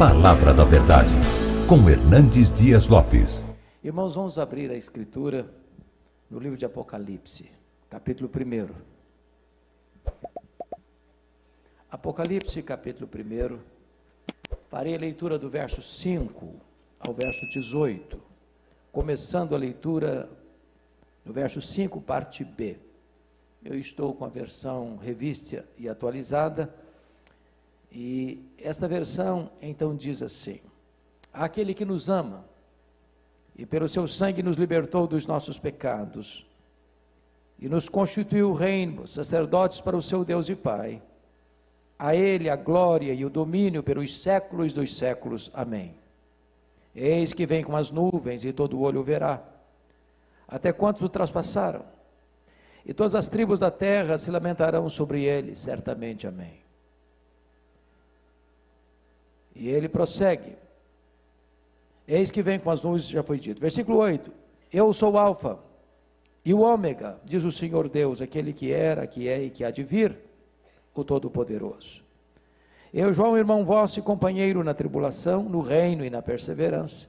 Palavra da Verdade, com Hernandes Dias Lopes. Irmãos, vamos abrir a Escritura no livro de Apocalipse, capítulo 1. Apocalipse, capítulo 1, farei a leitura do verso 5 ao verso 18, começando a leitura no verso 5, parte B. Eu estou com a versão revista e atualizada, e essa versão então diz assim: aquele que nos ama e pelo seu sangue nos libertou dos nossos pecados e nos constituiu reino, sacerdotes para o seu Deus e Pai, a ele a glória e o domínio pelos séculos dos séculos. Amém. Eis que vem com as nuvens e todo olho o verá, até quantos o traspassaram, e todas as tribos da terra se lamentarão sobre ele, certamente. Amém. E ele prossegue: eis que vem com as nuvens, já foi dito. Versículo 8: eu sou o Alfa e o Ômega, diz o Senhor Deus, aquele que era, que é e que há de vir, o Todo-Poderoso. Eu, João, irmão vosso e companheiro na tribulação, no reino e na perseverança,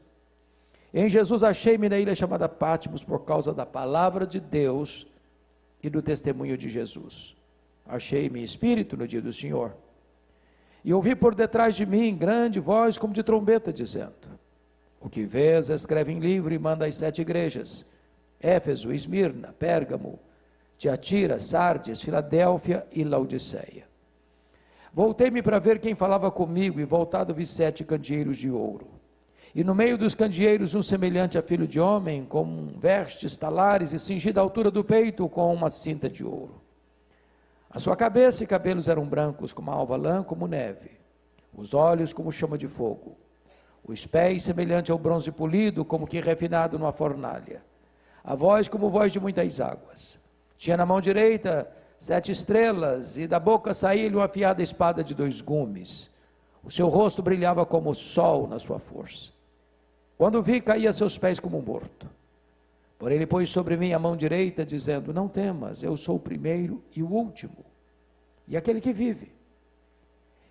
em Jesus achei-me na ilha chamada Patmos, por causa da palavra de Deus e do testemunho de Jesus. Achei-me em espírito no dia do Senhor, e ouvi por detrás de mim grande voz como de trombeta, dizendo: o que vês, escreve em livro e manda às 7 igrejas: Éfeso, Esmirna, Pérgamo, Tiatira, Sardes, Filadélfia e Laodiceia. Voltei-me para ver quem falava comigo, e voltado vi 7 candeeiros de ouro, e no meio dos candeeiros um semelhante a filho de homem, com vestes talares e cingido à altura do peito com uma cinta de ouro. A sua cabeça e cabelos eram brancos como a alva lã, como neve, os olhos como chama de fogo, os pés semelhante ao bronze polido, como que refinado numa fornalha, a voz como voz de muitas águas. Tinha na mão direita 7 estrelas, e da boca saía-lhe uma afiada espada de 2 gumes. O seu rosto brilhava como o sol na sua força. Quando vi, caí a seus pés como morto. Porém ele pôs sobre mim a mão direita, dizendo: não temas, eu sou o primeiro e o último, e aquele que vive.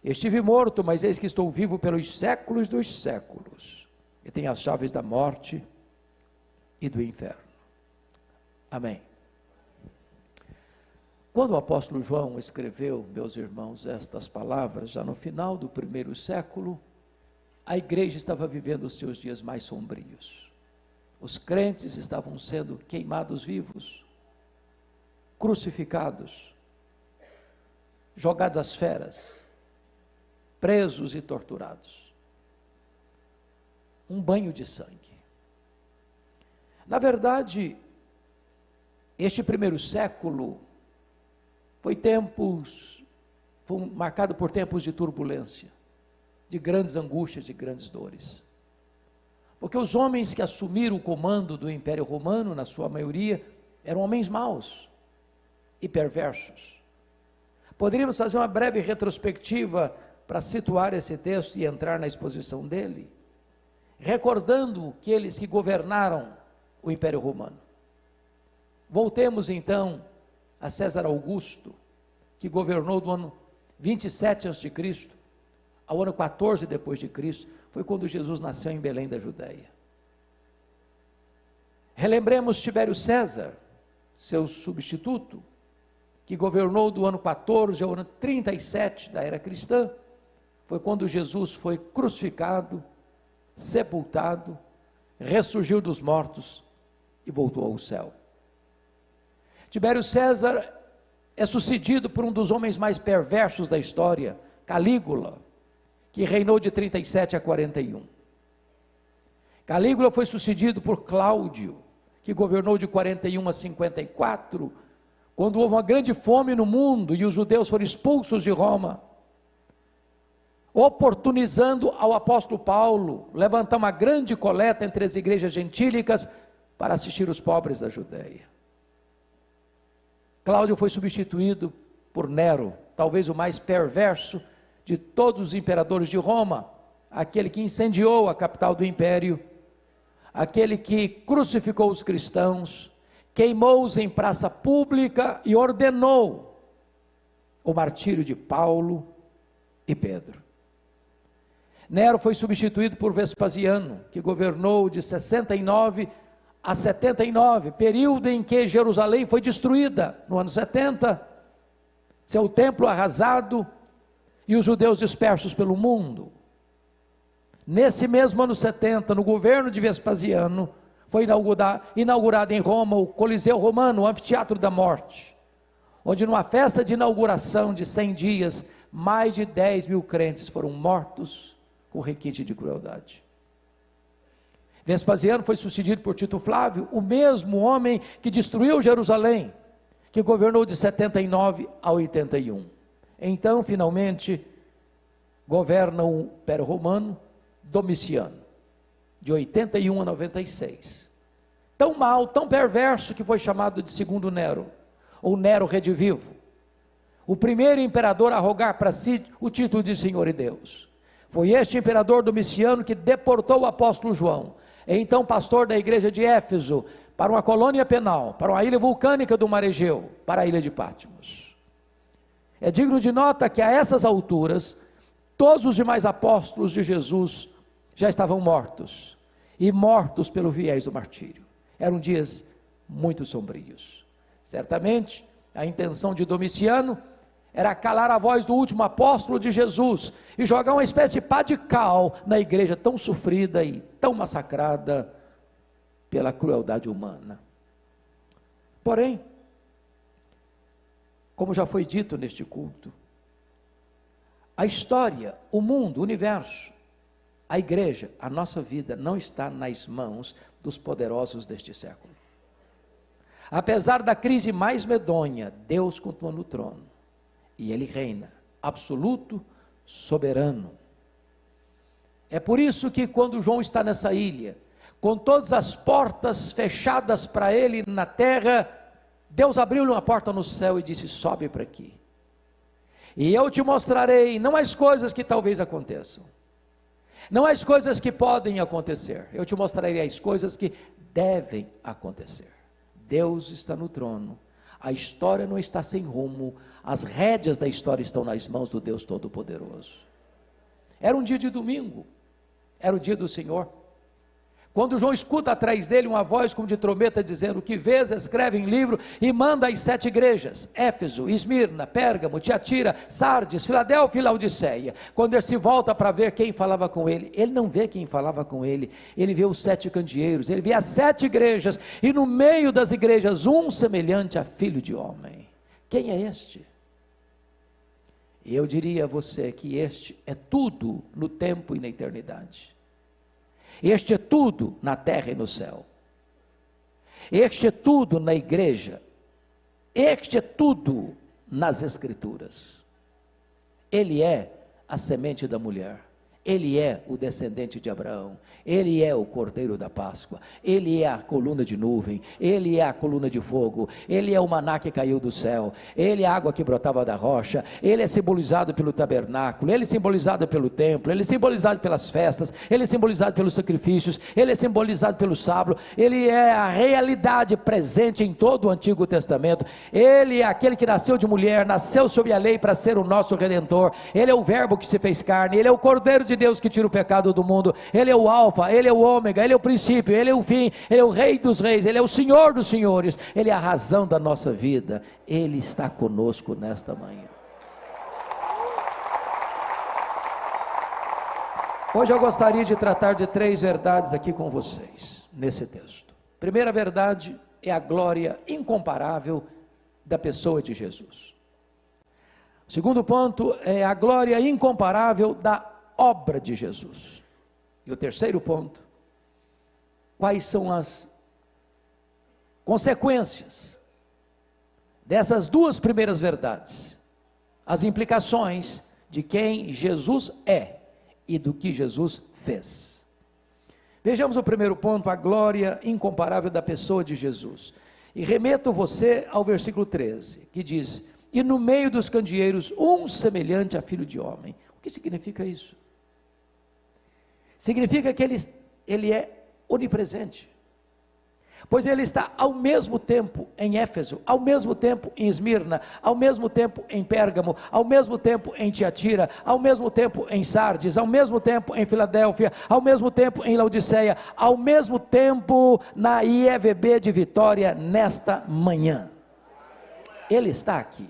Estive morto, mas eis que estou vivo pelos séculos dos séculos, e tenho as chaves da morte e do inferno. Amém. Quando o apóstolo João escreveu, meus irmãos, estas palavras, já no final do 1º século, a igreja estava vivendo os seus dias mais sombrios. Os crentes estavam sendo queimados vivos, crucificados, jogados às feras, presos e torturados. Um banho de sangue. Na verdade, este 1º século foi marcado por tempos de turbulência, de grandes angústias, de grandes dores. Porque os homens que assumiram o comando do Império Romano, na sua maioria, eram homens maus e perversos. Poderíamos fazer uma breve retrospectiva para situar esse texto e entrar na exposição dele, recordando aqueles que governaram o Império Romano. Voltemos então a César Augusto, que governou do ano 27 a.C. ao ano 14 depois de Cristo, foi quando Jesus nasceu em Belém da Judéia. Relembremos Tibério César, seu substituto, que governou do ano 14 ao ano 37 da era cristã, foi quando Jesus foi crucificado, sepultado, ressurgiu dos mortos e voltou ao céu. Tibério César é sucedido por um dos homens mais perversos da história, Calígula, que reinou de 37 a 41. Calígula foi sucedido por Cláudio, que governou de 41 a 54, quando houve uma grande fome no mundo e os judeus foram expulsos de Roma, oportunizando ao apóstolo Paulo levantar uma grande coleta entre as igrejas gentílicas para assistir os pobres da Judéia. Cláudio foi substituído por Nero, talvez o mais perverso de todos os imperadores de Roma, aquele que incendiou a capital do império, aquele que crucificou os cristãos, queimou-os em praça pública e ordenou o martírio de Paulo e Pedro. Nero foi substituído por Vespasiano, que governou de 69 a 79, período em que Jerusalém foi destruída, no ano 70, seu templo arrasado e os judeus dispersos pelo mundo. Nesse mesmo ano 70, no governo de Vespasiano, foi inaugurado em Roma o Coliseu Romano, o Anfiteatro da Morte, onde numa festa de inauguração de 100 dias, mais de 10 mil crentes foram mortos com requinte de crueldade. Vespasiano foi sucedido por Tito Flávio, o mesmo homem que destruiu Jerusalém, que governou de 79 a 81. Então, finalmente, governa o Império Romano, Domiciano, de 81 a 96. Tão mau, tão perverso, que foi chamado de segundo Nero, ou Nero redivivo. O primeiro imperador a rogar para si o título de Senhor e Deus. Foi este imperador Domiciano que deportou o apóstolo João, então pastor da igreja de Éfeso, para uma colônia penal, para uma ilha vulcânica do Mar Egeu, para a ilha de Patmos. É digno de nota que a essas alturas, todos os demais apóstolos de Jesus já estavam mortos, e mortos pelo viés do martírio. Eram dias muito sombrios. Certamente, a intenção de Domiciano era calar a voz do último apóstolo de Jesus, e jogar uma espécie de pá de cal na igreja tão sofrida e tão massacrada pela crueldade humana. Porém, como já foi dito neste culto, a história, o mundo, o universo, a igreja, a nossa vida não está nas mãos dos poderosos deste século. Apesar da crise mais medonha, Deus continua no trono, e Ele reina, absoluto, soberano. É por isso que quando João está nessa ilha, com todas as portas fechadas para ele na terra, Deus abriu-lhe uma porta no céu e disse: sobe para aqui, e eu te mostrarei, não as coisas que talvez aconteçam, não as coisas que podem acontecer, eu te mostrarei as coisas que devem acontecer. Deus está no trono, a história não está sem rumo, as rédeas da história estão nas mãos do Deus Todo-Poderoso. Era um dia de domingo, era o dia do Senhor, quando João escuta atrás dele uma voz como de trombeta dizendo: o que vês, escreve em livro e manda às 7 igrejas, Éfeso, Esmirna, Pérgamo, Tiatira, Sardes, Filadélfia e Laodiceia. Quando ele se volta para ver quem falava com ele, ele não vê quem falava com ele, ele vê os 7 candeeiros, ele vê as 7 igrejas, e no meio das igrejas um semelhante a filho de homem. Quem é este? Eu diria a você que este é tudo no tempo e na eternidade. Este é tudo na terra e no céu. Este é tudo na igreja. Este é tudo nas escrituras. Ele é a semente da mulher. Ele é o descendente de Abraão, ele é o Cordeiro da Páscoa, ele é a coluna de nuvem, ele é a coluna de fogo, ele é o maná que caiu do céu, ele é a água que brotava da rocha, ele é simbolizado pelo tabernáculo, ele é simbolizado pelo templo, ele é simbolizado pelas festas, ele é simbolizado pelos sacrifícios, ele é simbolizado pelo sábado, ele é a realidade presente em todo o Antigo Testamento, ele é aquele que nasceu de mulher, nasceu sob a lei para ser o nosso Redentor, ele é o verbo que se fez carne, ele é o Cordeiro de Deus que tira o pecado do mundo, ele é o alfa, ele é o ômega, ele é o princípio, ele é o fim, ele é o rei dos reis, ele é o senhor dos senhores, ele é a razão da nossa vida, ele está conosco nesta manhã. Hoje eu gostaria de tratar de 3 verdades aqui com vocês, nesse texto. Primeira verdade é a glória incomparável da pessoa de Jesus. O segundo ponto é a glória incomparável da obra de Jesus. E o terceiro ponto, quais são as consequências dessas 2 primeiras verdades, as implicações de quem Jesus é e do que Jesus fez. Vejamos o primeiro ponto, a glória incomparável da pessoa de Jesus, e remeto você ao versículo 13, que diz: e no meio dos candeeiros um semelhante a filho de homem. O que significa isso? Significa que ele é onipresente. Pois ele está ao mesmo tempo em Éfeso, ao mesmo tempo em Esmirna, ao mesmo tempo em Pérgamo, ao mesmo tempo em Tiatira, ao mesmo tempo em Sardes, ao mesmo tempo em Filadélfia, ao mesmo tempo em Laodiceia, ao mesmo tempo na IEVB de Vitória nesta manhã. Ele está aqui.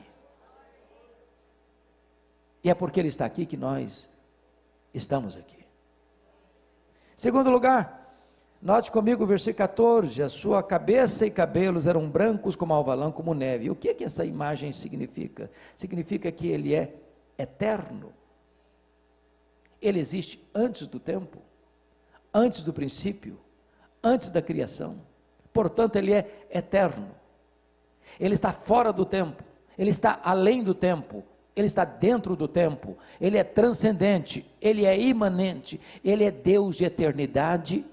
E é porque ele está aqui que nós estamos aqui. Segundo lugar, note comigo o versículo 14, a sua cabeça e cabelos eram brancos como alvalã, como neve. O que é que essa imagem significa? Significa que ele é eterno. Ele existe antes do tempo, antes do princípio, antes da criação. Portanto, ele é eterno. Ele está fora do tempo, ele está além do tempo, ele está dentro do tempo, ele é transcendente, ele é imanente, ele é Deus de eternidade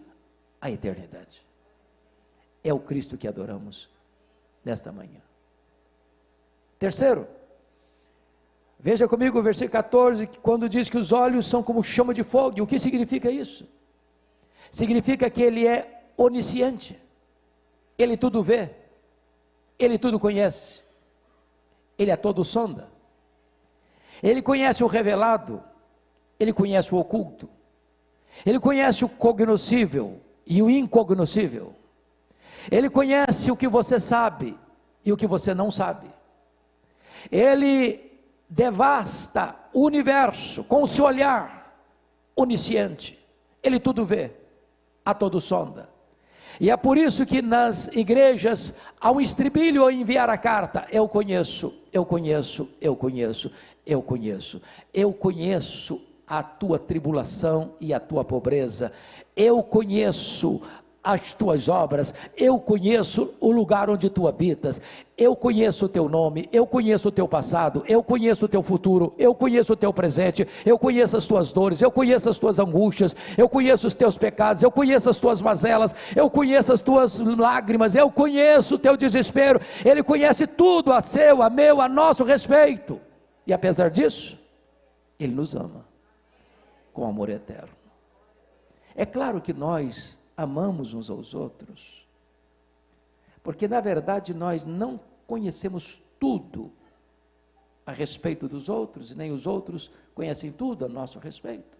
a eternidade. É o Cristo que adoramos nesta manhã. Terceiro, veja comigo o versículo 14, quando diz que os olhos são como chama de fogo. E o que significa isso? Significa que ele é onisciente, ele tudo vê, ele tudo conhece, ele é todo sonda, ele conhece o revelado, ele conhece o oculto, ele conhece o cognoscível e o incognoscível, ele conhece o que você sabe e o que você não sabe, ele devasta o universo com o seu olhar onisciente, ele tudo vê, a todo sonda. E é por isso que nas igrejas há um estribilho ao enviar a carta: eu conheço, eu conheço, eu conheço, eu conheço, eu conheço a tua tribulação e a tua pobreza, eu conheço as tuas obras, eu conheço o lugar onde tu habitas, eu conheço o teu nome, eu conheço o teu passado, eu conheço o teu futuro, eu conheço o teu presente, eu conheço as tuas dores, eu conheço as tuas angústias, eu conheço os teus pecados, eu conheço as tuas mazelas, eu conheço as tuas lágrimas, eu conheço o teu desespero. Ele conhece tudo a seu, a meu, a nosso respeito, e apesar disso, Ele nos ama com amor eterno. É claro que nós amamos uns aos outros, porque na verdade nós não conhecemos tudo a respeito dos outros, e nem os outros conhecem tudo a nosso respeito.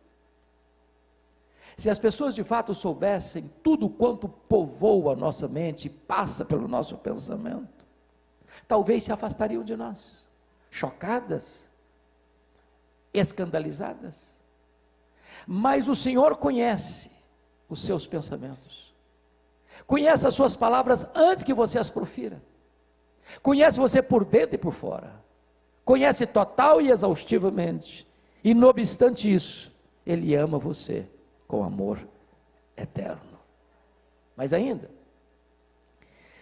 Se as pessoas de fato soubessem tudo quanto povoa a nossa mente, passa pelo nosso pensamento, talvez se afastariam de nós, chocadas, escandalizadas. Mas o Senhor conhece os seus pensamentos, conhece as suas palavras antes que você as profira, conhece você por dentro e por fora, conhece total e exaustivamente, e não obstante isso, Ele ama você com amor eterno. Mas ainda,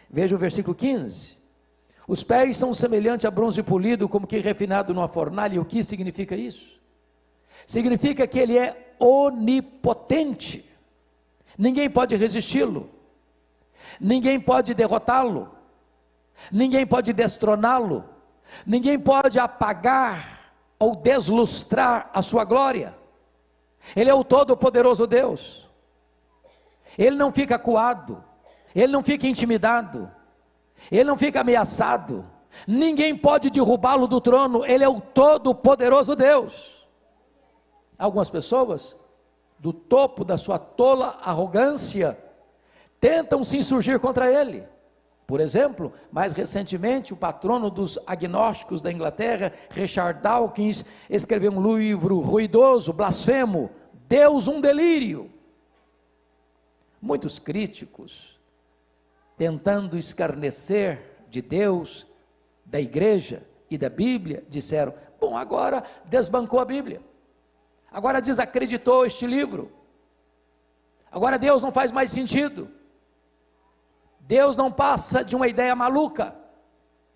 veja o versículo 15, os pés são semelhantes a bronze polido, como que refinado numa fornalha. E o que significa isso? Significa que Ele é onipotente, ninguém pode resisti-lo, ninguém pode derrotá-lo, ninguém pode destroná-lo, ninguém pode apagar ou deslustrar a sua glória. Ele é o todo-poderoso Deus, Ele não fica acuado, Ele não fica intimidado, Ele não fica ameaçado, ninguém pode derrubá-lo do trono. Ele é o todo-poderoso Deus. Algumas pessoas, do topo da sua tola arrogância, tentam se insurgir contra ele. Por exemplo, mais recentemente, o patrono dos agnósticos da Inglaterra, Richard Dawkins, escreveu um livro ruidoso, blasfemo, Deus um delírio. Muitos críticos, tentando escarnecer de Deus, da igreja e da Bíblia, disseram: bom, agora desbancou a Bíblia, agora desacreditou este livro, agora Deus não faz mais sentido, Deus não passa de uma ideia maluca.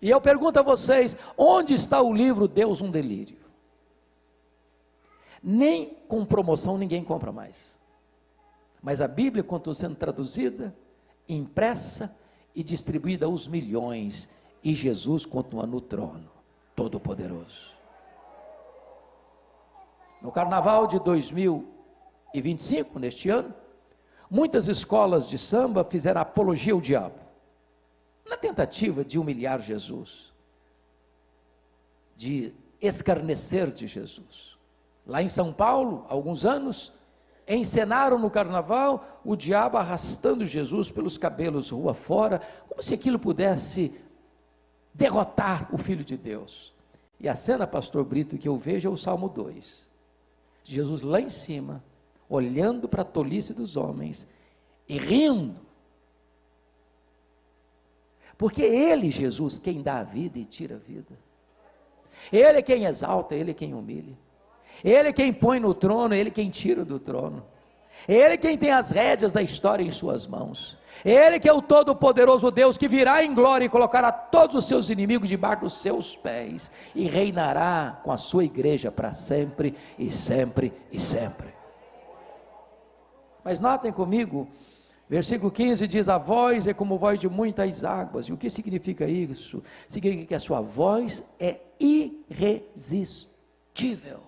E eu pergunto a vocês, onde está o livro Deus um delírio? Nem com promoção ninguém compra mais, mas a Bíblia continua sendo traduzida, impressa e distribuída aos milhões, e Jesus continua no trono, todo-poderoso. No carnaval de 2025, neste ano, Muitas escolas de samba fizeram apologia ao diabo, na tentativa de humilhar Jesus, de escarnecer de Jesus. Lá em São Paulo, há alguns anos, encenaram no carnaval o diabo arrastando Jesus pelos cabelos rua fora, como se aquilo pudesse derrotar o Filho de Deus. E a cena, pastor Brito, que eu vejo é o Salmo 2. Jesus lá em cima, olhando para a tolice dos homens e rindo. Porque ele, Jesus, quem dá a vida e tira a vida. Ele é quem exalta, ele é quem humilha. Ele é quem põe no trono, ele é quem tira do trono. Ele é quem tem as rédeas da história em suas mãos. Ele que é o todo-poderoso Deus, que virá em glória e colocará todos os seus inimigos debaixo dos seus pés, e reinará com a sua igreja para sempre, e sempre, e sempre. Mas notem comigo, versículo 15 diz, a voz é como voz de muitas águas. E o que significa isso? Significa que a sua voz é irresistível.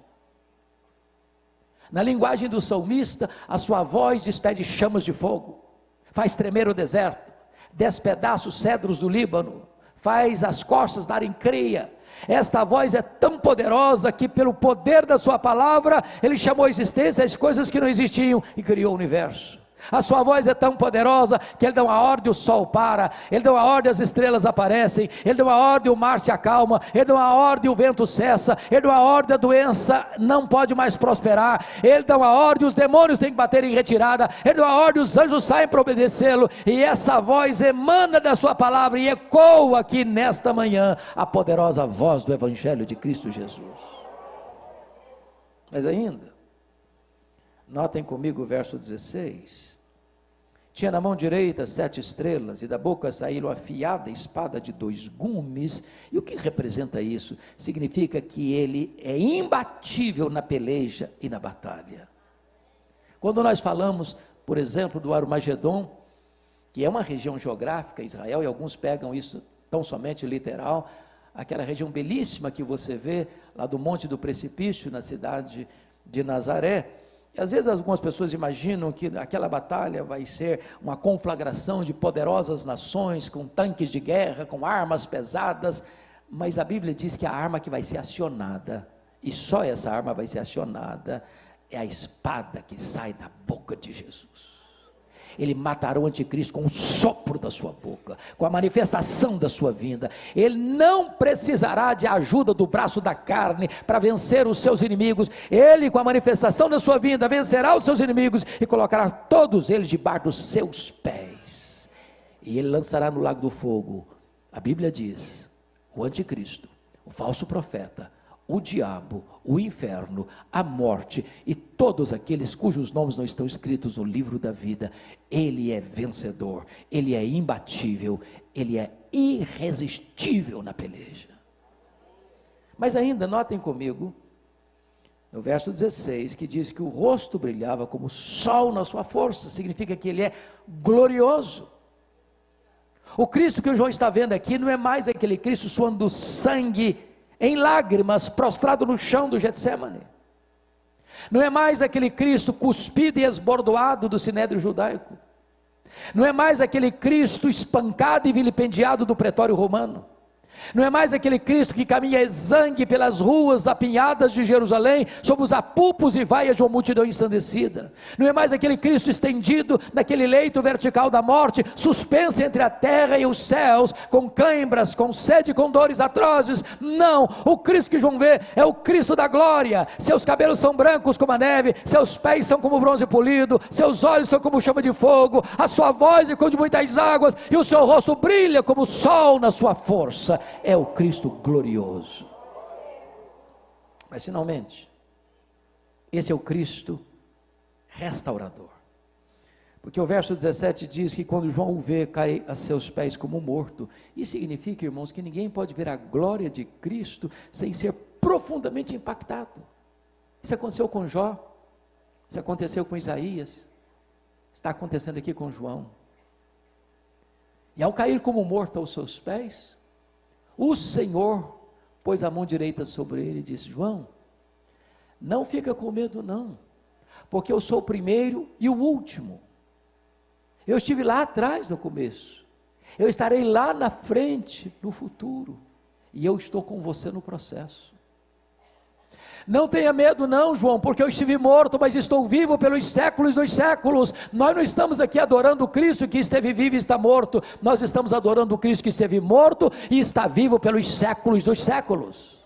Na linguagem do salmista, a sua voz despede chamas de fogo, faz tremer o deserto, despedaça os cedros do Líbano, faz as costas darem cria. Esta voz é tão poderosa que pelo poder da sua palavra, ele chamou à existência as coisas que não existiam e criou o universo. A sua voz é tão poderosa que ele dá uma ordem, o sol para, ele dá uma ordem, as estrelas aparecem, ele dá uma ordem, o mar se acalma, ele dá uma ordem, o vento cessa, ele dá uma ordem, a doença não pode mais prosperar, ele dá uma ordem, os demônios têm que bater em retirada, ele dá uma ordem, os anjos saem para obedecê-lo, e essa voz emana da sua palavra e ecoa aqui nesta manhã a poderosa voz do Evangelho de Cristo Jesus. Mas ainda, notem comigo o verso 16, tinha na mão direita 7 estrelas, e da boca saíram afiada espada de 2 gumes, e o que representa isso? Significa que ele é imbatível na peleja e na batalha. Quando nós falamos, por exemplo, do Armagedon, que é uma região geográfica, Israel, e alguns pegam isso tão somente literal, aquela região belíssima que você vê, lá do Monte do Precipício, na cidade de Nazaré. E às vezes algumas pessoas imaginam que aquela batalha vai ser uma conflagração de poderosas nações, com tanques de guerra, com armas pesadas, mas a Bíblia diz que a arma que vai ser acionada, e só essa arma vai ser acionada, é a espada que sai da boca de Jesus. Ele matará o anticristo com o sopro da sua boca, com a manifestação da sua vinda. Ele não precisará de ajuda do braço da carne para vencer os seus inimigos. Ele, com a manifestação da sua vinda, vencerá os seus inimigos e colocará todos eles debaixo dos seus pés. E ele lançará no lago do fogo, a Bíblia diz, o anticristo, o falso profeta, o diabo, o inferno, a morte e todos aqueles cujos nomes não estão escritos no livro da vida. Ele é vencedor, ele é imbatível, ele é irresistível na peleja. Mas ainda, notem comigo, no verso 16, que diz que o rosto brilhava como o sol na sua força, significa que ele é glorioso. O Cristo que o João está vendo aqui não é mais aquele Cristo suando sangue em lágrimas, prostrado no chão do Getsemane. Não é mais aquele Cristo cuspido e esbordoado do sinédrio judaico. Não é mais aquele Cristo espancado e vilipendiado do pretório romano. Não é mais aquele Cristo que caminha exangue pelas ruas apinhadas de Jerusalém, sob os apupos e vaias de uma multidão ensandecida. Não é mais aquele Cristo estendido naquele leito vertical da morte, suspenso entre a terra e os céus, com cãibras, com sede, com dores atrozes. Não, o Cristo que João vê é o Cristo da glória. Seus cabelos são brancos como a neve, seus pés são como bronze polido, seus olhos são como chama de fogo, a sua voz é como de muitas águas, e o seu rosto brilha como o sol na sua força. É o Cristo glorioso. Mas finalmente, esse é o Cristo restaurador, porque o verso 17 diz que quando João o vê, cai a seus pés como morto. Isso significa, irmãos, que ninguém pode ver a glória de Cristo sem ser profundamente impactado. Isso aconteceu com Jó, isso aconteceu com Isaías, está acontecendo aqui com João. E ao cair como morto aos seus pés, o Senhor pôs a mão direita sobre ele e disse: João, não fica com medo não, porque eu sou o primeiro e o último, Eu estive lá atrás no começo, eu estarei lá na frente no futuro, e eu estou com você no processo. Não tenha medo não, João, porque eu estive morto, mas estou vivo pelos séculos dos séculos. Nós não estamos aqui adorando o Cristo que esteve vivo e está morto, nós estamos adorando o Cristo que esteve morto e está vivo pelos séculos dos séculos.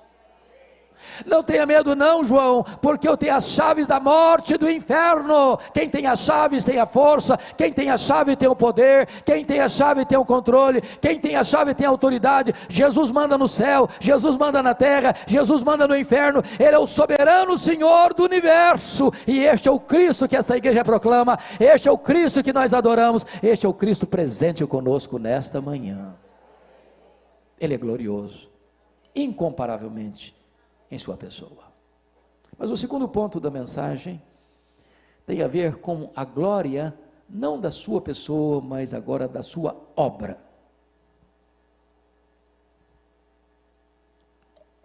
Não tenha medo não, João, porque eu tenho as chaves da morte e do inferno. Quem tem as chaves tem a força, quem tem a chave tem o poder, quem tem a chave tem o controle, quem tem a chave tem a autoridade. Jesus manda no céu, Jesus manda na terra, Jesus manda no inferno. Ele é o soberano Senhor do universo, e este é o Cristo que essa igreja proclama, este é o Cristo que nós adoramos, este é o Cristo presente conosco nesta manhã. Ele é glorioso, incomparavelmente, em sua pessoa. Mas o segundo ponto da mensagem tem a ver com a glória, não da sua pessoa, mas agora da sua obra.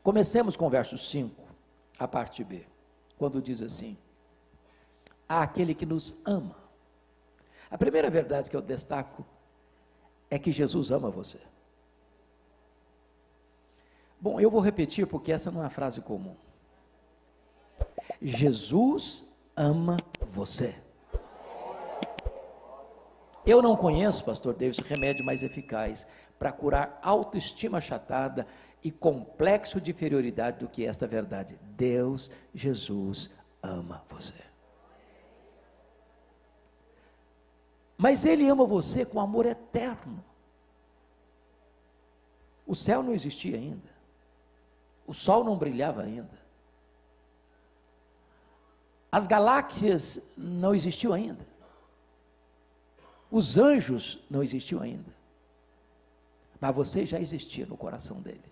Comecemos com o verso 5, a parte B, quando diz assim: há aquele que nos ama. A primeira verdade que eu destaco é que Jesus ama você. Bom, eu vou repetir porque essa não é uma frase comum. Jesus ama você. Eu não conheço, pastor Davis, remédio mais eficaz para curar autoestima achatada e complexo de inferioridade do que esta verdade. Deus, Jesus, ama você. Mas Ele ama você com amor eterno. O céu não existia ainda. O sol não brilhava ainda. As galáxias não existiam ainda. Os anjos não existiam ainda. Mas você já existia no coração dele.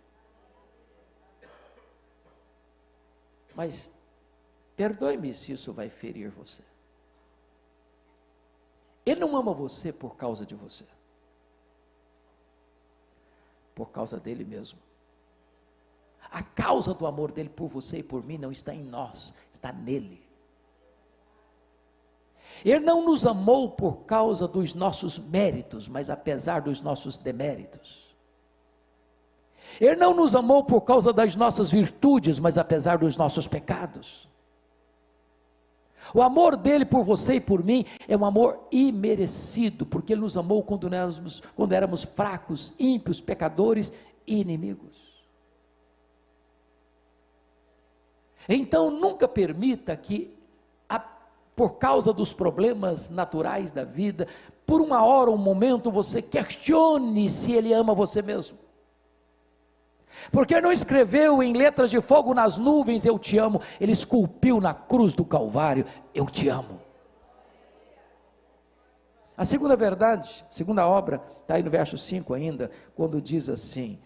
Mas, perdoe-me se isso vai ferir você. Ele não ama você por causa de você. Por causa dele mesmo. A causa do amor dele por você e por mim não está em nós, está nele. Ele não nos amou por causa dos nossos méritos, mas apesar dos nossos deméritos. Ele não nos amou por causa das nossas virtudes, mas apesar dos nossos pecados. O amor dele por você e por mim é um amor imerecido, porque ele nos amou quando éramos fracos, ímpios, pecadores e inimigos. Então nunca permita que, por causa dos problemas naturais da vida, por uma hora, um momento, você questione se ele ama você mesmo. Porque ele não escreveu em letras de fogo nas nuvens, eu te amo, ele esculpiu na cruz do Calvário, eu te amo. A segunda verdade, segunda obra, está aí no verso 5 ainda, quando diz assim: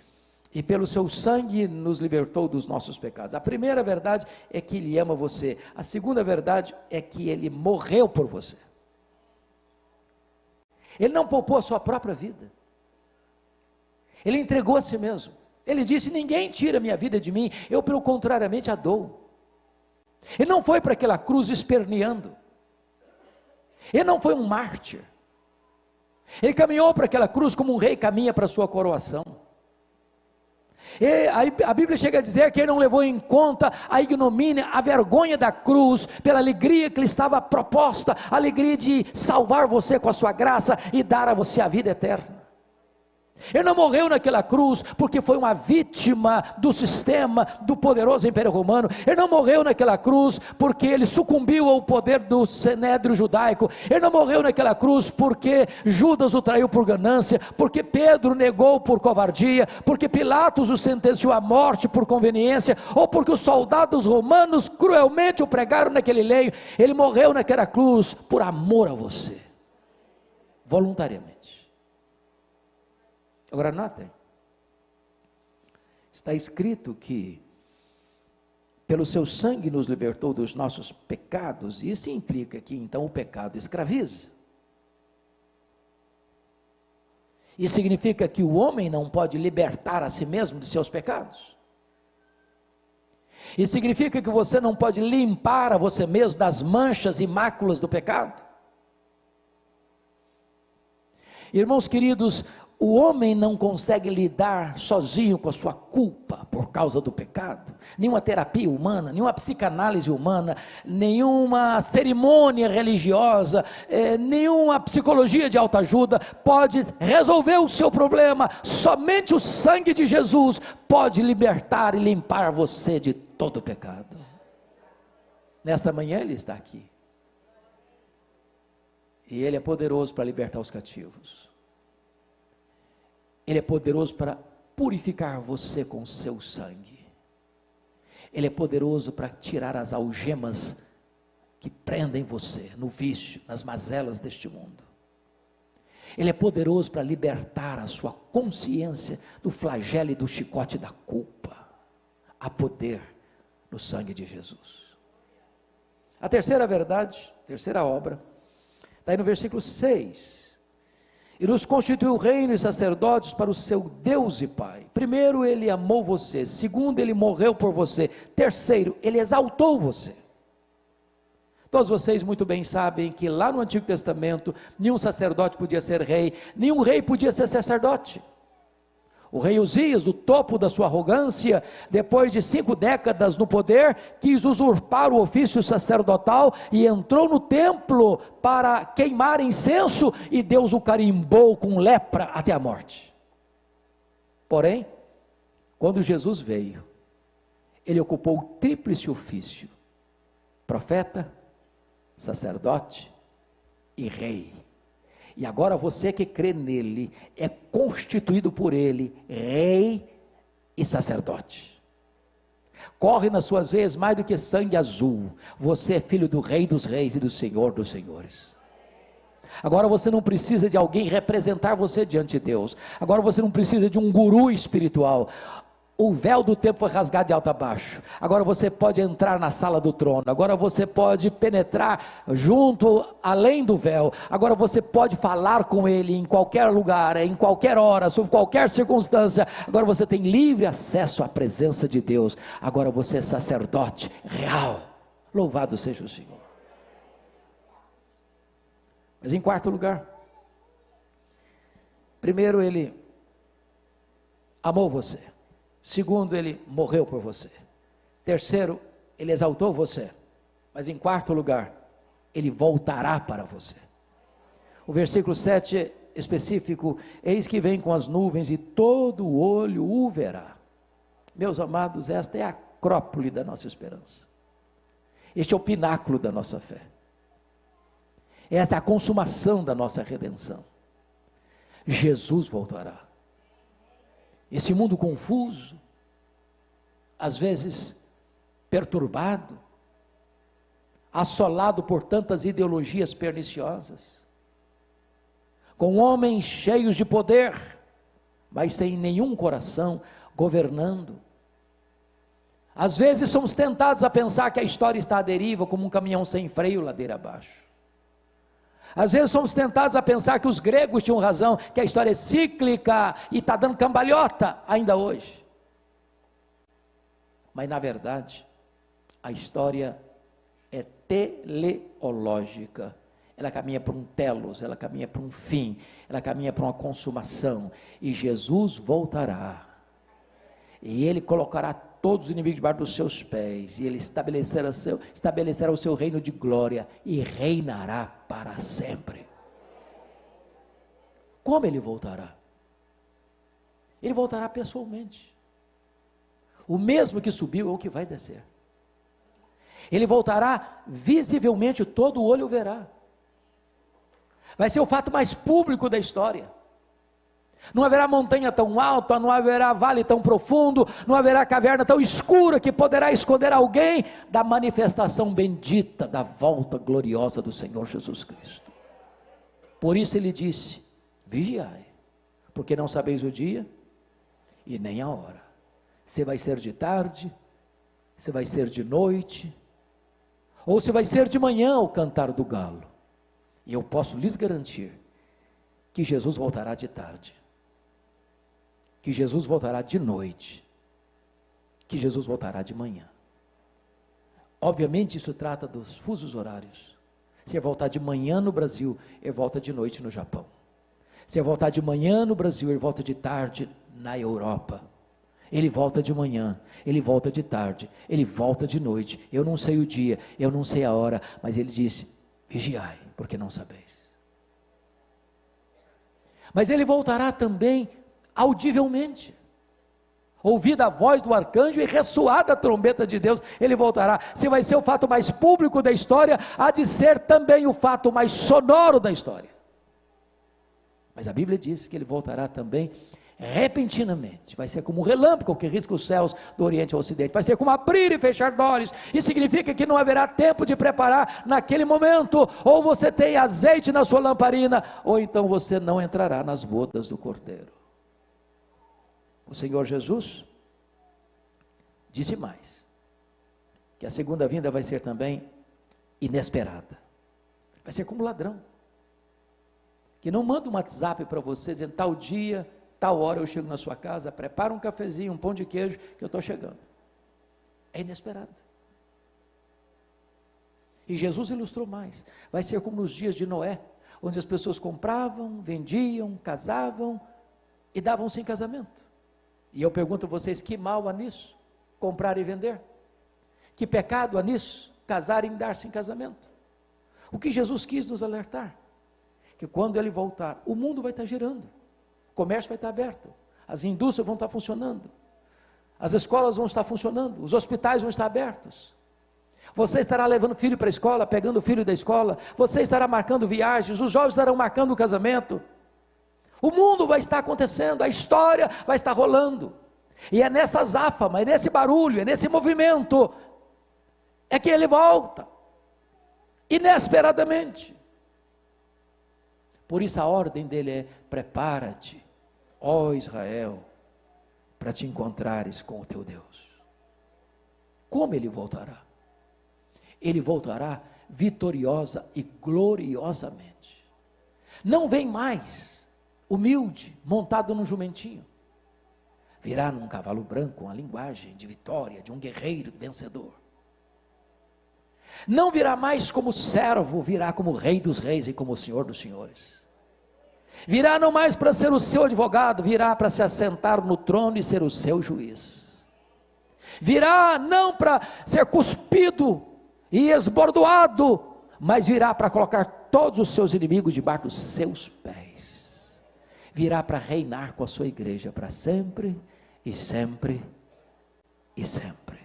e pelo seu sangue nos libertou dos nossos pecados. A primeira verdade é que ele ama você. A segunda verdade é que ele morreu por você. Ele não poupou a sua própria vida. Ele entregou a si mesmo. Ele disse: ninguém tira a minha vida de mim, eu pelo contrariamente a dou. Ele não foi para aquela cruz esperneando. Ele não foi um mártir. Ele caminhou para aquela cruz como um rei caminha para a sua coroação. E a Bíblia chega a dizer que ele não levou em conta a ignomínia, a vergonha da cruz, pela alegria que lhe estava proposta, a alegria de salvar você com a sua graça e dar a você a vida eterna. Ele não morreu naquela cruz porque foi uma vítima do sistema do poderoso Império Romano. Ele não morreu naquela cruz porque ele sucumbiu ao poder do Sinédrio judaico. Ele não morreu naquela cruz porque Judas o traiu por ganância, porque Pedro negou por covardia, porque Pilatos o sentenciou à morte por conveniência, ou porque os soldados romanos cruelmente o pregaram naquele leito. Ele morreu naquela cruz por amor a você, voluntariamente. Agora notem, está escrito que pelo seu sangue nos libertou dos nossos pecados, e isso implica que então o pecado escraviza. Isso significa que o homem não pode libertar a si mesmo de seus pecados. Isso significa que você não pode limpar a você mesmo das manchas e máculas do pecado. Irmãos queridos, o homem não consegue lidar sozinho com a sua culpa por causa do pecado. Nenhuma terapia humana, nenhuma psicanálise humana, nenhuma cerimônia religiosa, nenhuma psicologia de autoajuda pode resolver o seu problema. Somente o sangue de Jesus pode libertar e limpar você de todo o pecado. Nesta manhã Ele está aqui. E Ele é poderoso para libertar os cativos. Ele é poderoso para purificar você com o seu sangue. Ele é poderoso para tirar as algemas que prendem você no vício, nas mazelas deste mundo. Ele é poderoso para libertar a sua consciência do flagelo e do chicote da culpa. Há poder no sangue de Jesus. A terceira verdade, terceira obra, está aí no versículo 6. E nos constituiu reino e sacerdotes para o seu Deus e Pai. Primeiro, Ele amou você. Segundo, Ele morreu por você. Terceiro, Ele exaltou você. Todos vocês muito bem sabem que lá no Antigo Testamento, nenhum sacerdote podia ser rei, nenhum rei podia ser sacerdote. O rei Uzias, do topo da sua arrogância, depois de 5 décadas no poder, quis usurpar o ofício sacerdotal e entrou no templo para queimar incenso, e Deus o carimbou com lepra até a morte. Porém, quando Jesus veio, Ele ocupou o tríplice ofício: profeta, sacerdote e rei. E agora você que crê nele, é constituído por ele, rei e sacerdote. Corre nas suas veias mais do que sangue azul. Você é filho do Rei dos Reis e do Senhor dos Senhores. Agora você não precisa de alguém representar você diante de Deus. Agora você não precisa de um guru espiritual. O véu do tempo foi rasgado de alto a baixo. Agora você pode entrar na sala do trono. Agora você pode penetrar junto, além do véu. Agora você pode falar com Ele em qualquer lugar, em qualquer hora, sob qualquer circunstância. Agora você tem livre acesso à presença de Deus. Agora você é sacerdote real. Louvado seja o Senhor. Mas em quarto lugar, primeiro, Ele amou você. Segundo, Ele morreu por você. Terceiro, Ele exaltou você. Mas em quarto lugar, Ele voltará para você. O versículo 7 é específico: eis que vem com as nuvens e todo olho o verá. Meus amados, esta é a acrópole da nossa esperança. Este é o pináculo da nossa fé. Esta é a consumação da nossa redenção. Jesus voltará. Esse mundo confuso, às vezes perturbado, assolado por tantas ideologias perniciosas, com homens cheios de poder, mas sem nenhum coração, governando. Às vezes somos tentados a pensar que a história está à deriva, como um caminhão sem freio, ladeira abaixo. Às vezes somos tentados a pensar que os gregos tinham razão, que a história é cíclica e está dando cambalhota ainda hoje. Mas na verdade, a história é teleológica. Ela caminha para um telos, ela caminha para um fim, ela caminha para uma consumação. E Jesus voltará. E Ele colocará todos os inimigos debaixo dos seus pés, e Ele estabelecerá o seu reino de glória, e reinará para sempre. Como Ele voltará? Ele voltará pessoalmente. O mesmo que subiu é o que vai descer. Ele voltará visivelmente, todo o olho verá. Vai ser o fato mais público da história. Não haverá montanha tão alta, não haverá vale tão profundo, não haverá caverna tão escura que poderá esconder alguém da manifestação bendita, da volta gloriosa do Senhor Jesus Cristo. Por isso Ele disse: vigiai, porque não sabeis o dia e nem a hora. Se vai ser de tarde, se vai ser de noite, ou se vai ser de manhã ao cantar do galo. E eu posso lhes garantir que Jesus voltará de tarde, que Jesus voltará de noite, que Jesus voltará de manhã. Obviamente isso trata dos fusos horários. Se é voltar de manhã no Brasil, é volta de noite no Japão. Se ele voltar de manhã no Brasil, ele volta de tarde na Europa. Ele volta de manhã, ele volta de tarde, ele volta de noite. Eu não sei o dia, eu não sei a hora, mas ele disse: vigiai, porque não sabeis. Mas ele voltará também audivelmente. Ouvida a voz do arcanjo e ressoada a trombeta de Deus, ele voltará. Se vai ser o fato mais público da história, há de ser também o fato mais sonoro da história. Mas a Bíblia diz que ele voltará também repentinamente. Vai ser como um relâmpago que risca os céus do oriente ao ocidente. Vai ser como abrir e fechar de olhos. Isso significa que não haverá tempo de preparar naquele momento. Ou você tem azeite na sua lamparina, ou então você não entrará nas bodas do Cordeiro. O Senhor Jesus disse mais, que a segunda vinda vai ser também inesperada. Vai ser como ladrão, que não manda um WhatsApp para você dizendo: tal dia, tal hora eu chego na sua casa, prepara um cafezinho, um pão de queijo, que eu estou chegando. É inesperado. E Jesus ilustrou mais. Vai ser como nos dias de Noé, onde as pessoas compravam, vendiam, casavam e davam-se em casamento. E eu pergunto a vocês: que mal há nisso? Comprar e vender? Que pecado há nisso? Casar e dar-se em casamento? O que Jesus quis nos alertar? Que quando ele voltar, o mundo vai estar girando, o comércio vai estar aberto, as indústrias vão estar funcionando, as escolas vão estar funcionando, os hospitais vão estar abertos. Você estará levando filho para a escola, pegando o filho da escola, você estará marcando viagens, os jovens estarão marcando o casamento. O mundo vai estar acontecendo, a história vai estar rolando, e é nessa azáfama, é nesse barulho, é nesse movimento, é que ele volta, inesperadamente. Por isso a ordem dele é: prepara-te, ó Israel, para te encontrares com o teu Deus. Como ele voltará? Ele voltará vitoriosa e gloriosamente. Não vem mais humilde, montado num jumentinho. Virá num cavalo branco, uma linguagem de vitória, de um guerreiro vencedor. Não virá mais como servo, virá como rei dos reis e como senhor dos senhores. Virá não mais para ser o seu advogado, virá para se assentar no trono e ser o seu juiz. Virá não para ser cuspido e esbordoado, mas virá para colocar todos os seus inimigos debaixo dos seus pés. Virá para reinar com a sua igreja para sempre e sempre e sempre.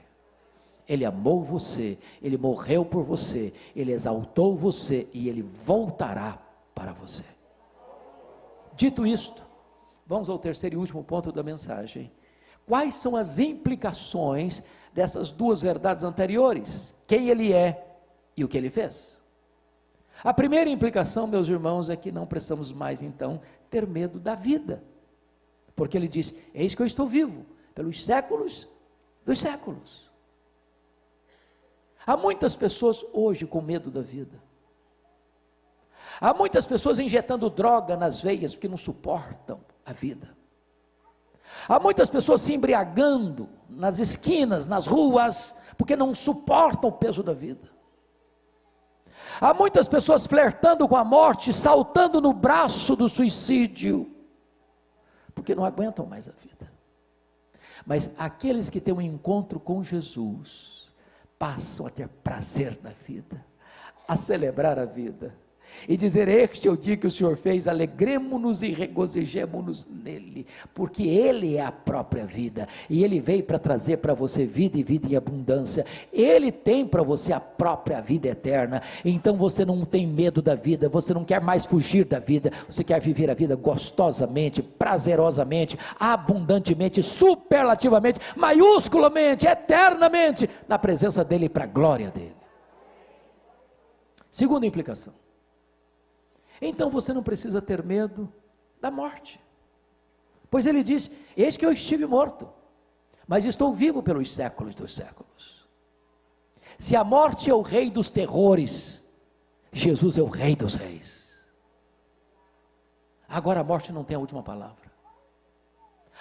Ele amou você, ele morreu por você, ele exaltou você e ele voltará para você. Dito isto, vamos ao terceiro e último ponto da mensagem. Quais são as implicações dessas duas verdades anteriores? Quem ele é e o que ele fez? A primeira implicação, meus irmãos, é que não precisamos mais então ter medo da vida, porque ele diz: eis que eu estou vivo pelos séculos dos séculos. Há muitas pessoas hoje com medo da vida. Há muitas pessoas injetando droga nas veias porque não suportam a vida. Há muitas pessoas se embriagando nas esquinas, nas ruas, porque não suportam o peso da vida. Há muitas pessoas flertando com a morte, saltando no braço do suicídio, porque não aguentam mais a vida. Mas aqueles que têm um encontro com Jesus, passam a ter prazer na vida, a celebrar a vida, e dizer: este é o dia que o Senhor fez, alegremo-nos e regozijemo-nos nele, porque ele é a própria vida, e ele veio para trazer para você vida e vida em abundância. Ele tem para você a própria vida eterna. Então você não tem medo da vida, você não quer mais fugir da vida, você quer viver a vida gostosamente, prazerosamente, abundantemente, superlativamente, maiusculamente, eternamente, na presença dele e para a glória dele. Segunda implicação: então você não precisa ter medo da morte, pois ele diz: eis que eu estive morto, mas estou vivo pelos séculos dos séculos. Se a morte é o rei dos terrores, Jesus é o rei dos reis. Agora a morte não tem a última palavra.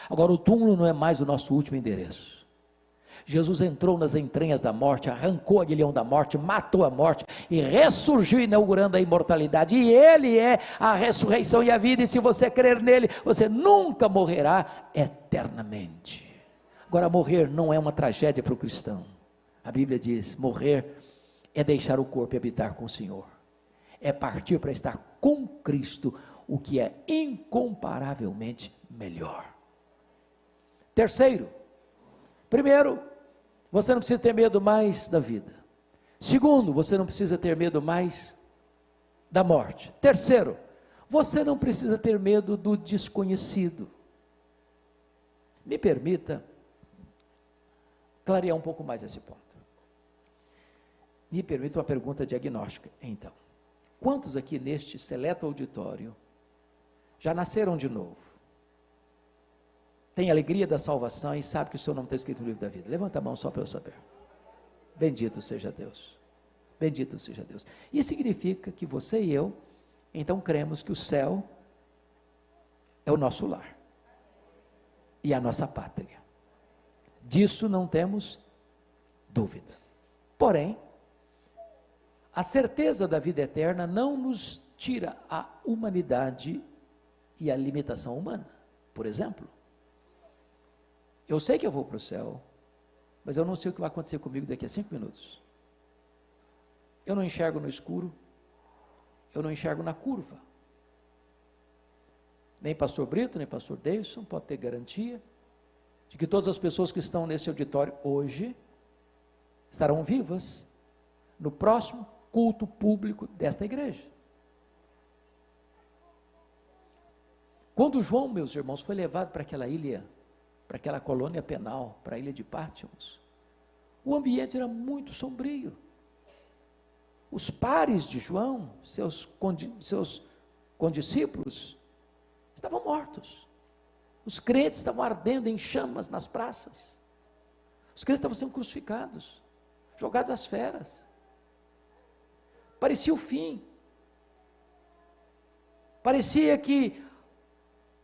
Agora o túmulo não é mais o nosso último endereço. Jesus entrou nas entranhas da morte, arrancou o aguilhão da morte, matou a morte e ressurgiu, inaugurando a imortalidade. E Ele é a ressurreição e a vida, e se você crer nele, você nunca morrerá eternamente. Agora, morrer não é uma tragédia para o cristão. A Bíblia diz: morrer é deixar o corpo e habitar com o Senhor, é partir para estar com Cristo, o que é incomparavelmente melhor. Terceiro, primeiro, você não precisa ter medo mais da vida. Segundo, você não precisa ter medo mais da morte. Terceiro, você não precisa ter medo do desconhecido. Me permita clarear um pouco mais esse ponto. Me permita uma pergunta diagnóstica, então. Quantos aqui neste seleto auditório já nasceram de novo? Tem alegria da salvação e sabe que o seu nome está escrito no livro da vida? Levanta a mão só para eu saber. Bendito seja Deus. Bendito seja Deus. Isso significa que você e eu, então, cremos que o céu é o nosso lar e a nossa pátria. Disso não temos dúvida. Porém, a certeza da vida eterna não nos tira a humanidade e a limitação humana. Por exemplo, eu sei que eu vou para o céu, mas eu não sei o que vai acontecer comigo daqui a 5 minutos. Eu não enxergo no escuro, eu não enxergo na curva. Nem pastor Brito, nem pastor Davidson pode ter garantia de que todas as pessoas que estão nesse auditório hoje estarão vivas no próximo culto público desta igreja. Quando João, meus irmãos, foi levado para aquela ilha, para aquela colônia penal, para a ilha de Pátimos, o ambiente era muito sombrio. Os pares de João, seus condiscípulos, estavam mortos. Os crentes estavam ardendo em chamas nas praças. Os crentes estavam sendo crucificados, jogados às feras. Parecia o fim. Parecia que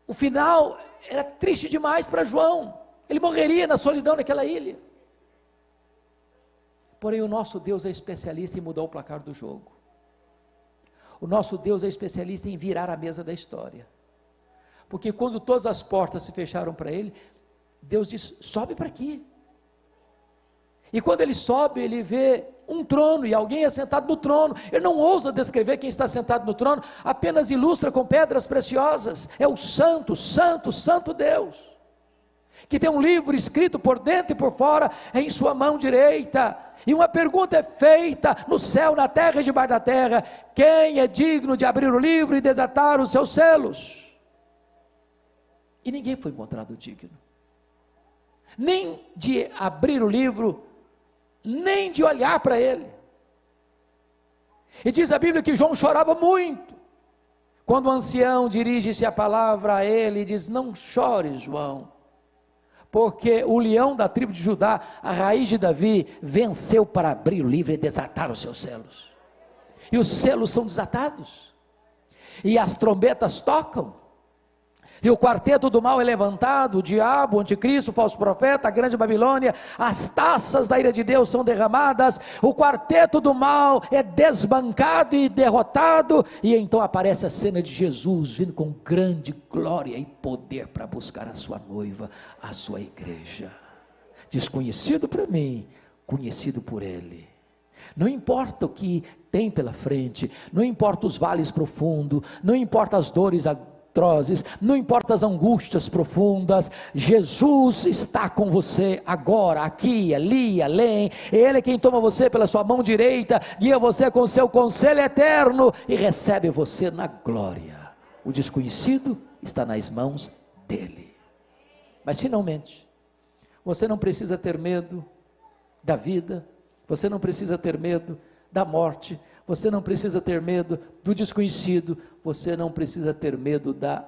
o final era triste demais para João. Ele morreria na solidão daquela ilha. Porém, o nosso Deus é especialista em mudar o placar do jogo. O nosso Deus é especialista em virar a mesa da história. Porque quando todas as portas se fecharam para ele, Deus diz: sobe para aqui. E quando ele sobe, ele vê um trono e alguém é sentado no trono. Ele não ousa descrever quem está sentado no trono, apenas ilustra com pedras preciosas. É o santo, santo, santo Deus, que tem um livro escrito por dentro e por fora em sua mão direita. E uma pergunta é feita no céu, na terra e debaixo da terra: quem é digno de abrir o livro e desatar os seus selos? E ninguém foi encontrado digno, nem de abrir o livro, nem de olhar para ele. E diz a Bíblia que João chorava muito. Quando o ancião dirige-se a palavra a ele e diz: não chores, João, porque o leão da tribo de Judá, a raiz de Davi, venceu para abrir o livro e desatar os seus selos. E os selos são desatados, e as trombetas tocam, e o quarteto do mal é levantado, o diabo, o anticristo, o falso profeta, a grande Babilônia, as taças da ira de Deus são derramadas, o quarteto do mal é desbancado e derrotado, e então aparece a cena de Jesus vindo com grande glória e poder para buscar a sua noiva, a sua igreja. Desconhecido para mim, conhecido por ele. Não importa o que tem pela frente, não importa os vales profundos, não importa as dores atrozes, não importa as angústias profundas, Jesus está com você agora, aqui, ali, além. Ele é quem toma você pela sua mão direita, guia você com o seu conselho eterno e recebe você na glória. O desconhecido está nas mãos dele. Mas finalmente, você não precisa ter medo da vida, você não precisa ter medo da morte, você não precisa ter medo do desconhecido, você não precisa ter medo da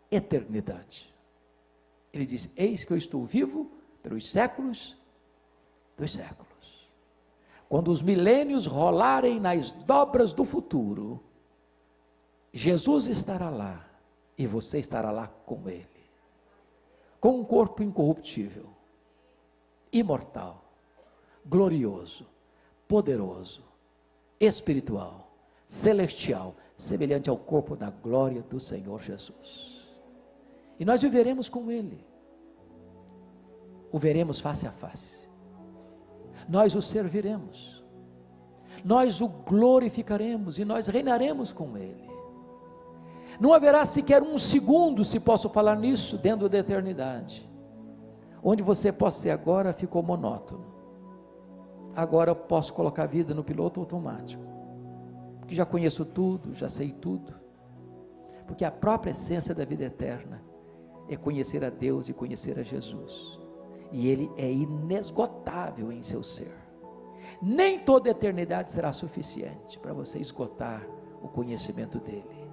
eternidade. Ele diz: eis que eu estou vivo pelos séculos dos séculos. Quando os milênios rolarem nas dobras do futuro, Jesus estará lá e você estará lá com ele, com um corpo incorruptível, imortal, glorioso, poderoso, espiritual, celestial, semelhante ao corpo da glória do Senhor Jesus. E nós viveremos com Ele, o veremos face a face, nós o serviremos, nós o glorificaremos e nós reinaremos com Ele. Não haverá sequer um segundo, se posso falar nisso, dentro da eternidade, onde você possa ser agora ficou monótono, agora eu posso colocar a vida no piloto automático, porque já conheço tudo, já sei tudo, porque a própria essência da vida eterna é conhecer a Deus e conhecer a Jesus, e Ele é inesgotável em seu ser. Nem toda a eternidade será suficiente para você esgotar o conhecimento dEle,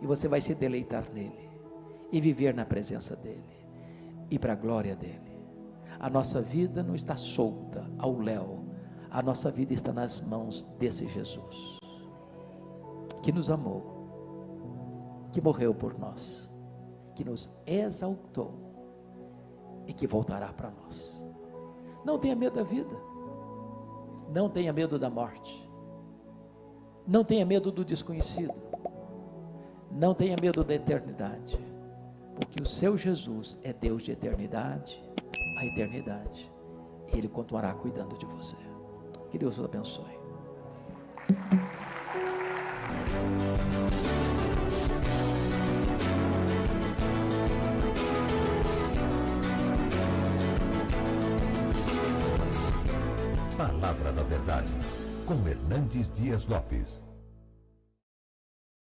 e você vai se deleitar nele, e viver na presença dEle, e para a glória dEle. A nossa vida não está solta ao léu, a nossa vida está nas mãos desse Jesus, que nos amou, que morreu por nós, que nos exaltou, e que voltará para nós. Não tenha medo da vida, não tenha medo da morte, não tenha medo do desconhecido, não tenha medo da eternidade, porque o seu Jesus é Deus de eternidade a eternidade, Ele continuará cuidando de você. Que Deus os abençoe. Palavra da Verdade, com Hernandes Dias Lopes.